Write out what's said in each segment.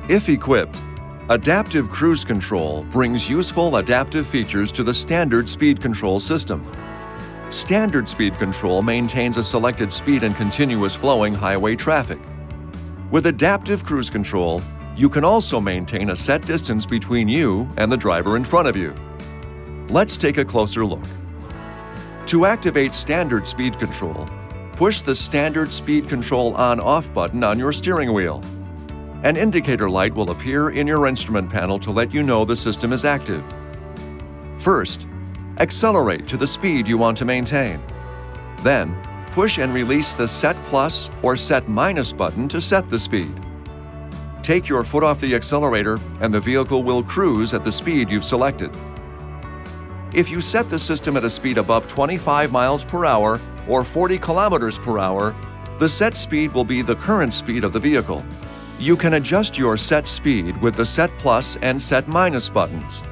If equipped, Adaptive Cruise Control brings useful adaptive features to the standard speed control system. Standard speed control maintains a selected speed in continuous flowing highway traffic. With Adaptive Cruise Control, you can also maintain a set distance between you and the driver in front of you. Let's take a closer look. To activate standard speed control, push the Standard Speed Control On/Off button on your steering wheel. An indicator light will appear in your instrument panel to let you know the system is active. First, accelerate to the speed you want to maintain. Then, push and release the Set Plus or Set Minus button to set the speed. Take your foot off the accelerator and the vehicle will cruise at the speed you've selected. If you set the system at a speed above 25 miles per hour or 40 kilometers per hour, the set speed will be the current speed of the vehicle. You can adjust your set speed with the Set Plus and Set Minus buttons.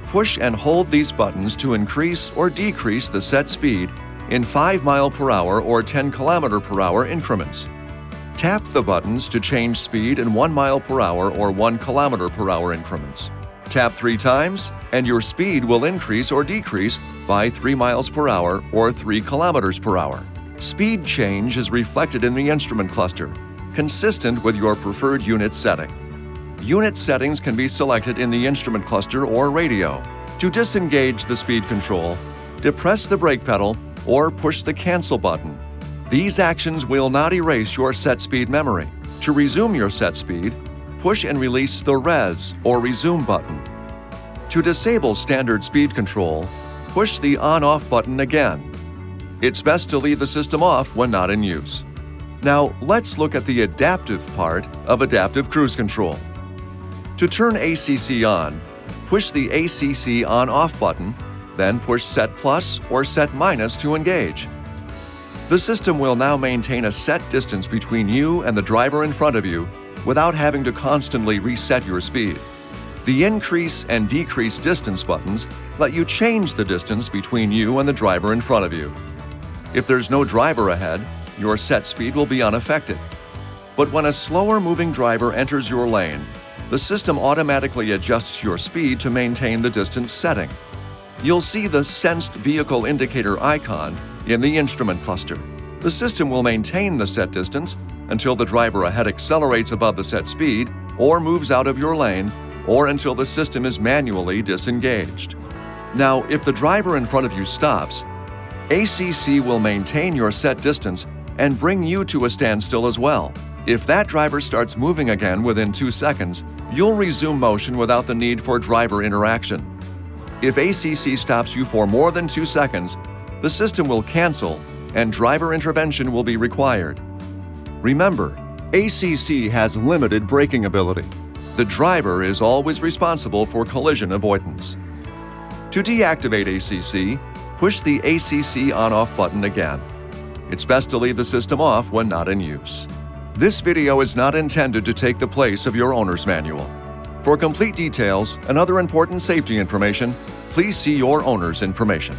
Push and hold these buttons to increase or decrease the set speed in 5 mile per hour or 10 kilometer per hour increments. Tap the buttons to change speed in 1 mile per hour or 1 kilometer per hour increments. Tap 3 times, and your speed will increase or decrease by 3 miles per hour or 3 kilometers per hour. Speed change is reflected in the instrument cluster, consistent with your preferred unit setting. Unit settings can be selected in the instrument cluster or radio. To disengage the speed control, depress the brake pedal or push the cancel button. These actions will not erase your set speed memory. To resume your set speed, push and release the Res or Resume button. To disable standard speed control, push the On/Off button again. It's best to leave the system off when not in use. Now, let's look at the adaptive part of Adaptive Cruise Control. To turn ACC on, push the ACC On/Off button, then push Set Plus or Set Minus to engage. The system will now maintain a set distance between you and the driver in front of you without having to constantly reset your speed. The increase and decrease distance buttons let you change the distance between you and the driver in front of you. If there's no driver ahead, your set speed will be unaffected. But when a slower moving driver enters your lane, the system automatically adjusts your speed to maintain the distance setting. You'll see the Sensed Vehicle Indicator icon in the instrument cluster. The system will maintain the set distance until the driver ahead accelerates above the set speed or moves out of your lane, or until the system is manually disengaged. Now, if the driver in front of you stops, ACC will maintain your set distance and bring you to a standstill as well. If that driver starts moving again within 2 seconds, you'll resume motion without the need for driver interaction. If ACC stops you for more than 2 seconds, the system will cancel and driver intervention will be required. Remember, ACC has limited braking ability. The driver is always responsible for collision avoidance. To deactivate ACC, push the ACC On/Off button again. It's best to leave the system off when not in use. This video is not intended to take the place of your owner's manual. For complete details and other important safety information, please see your owner's information.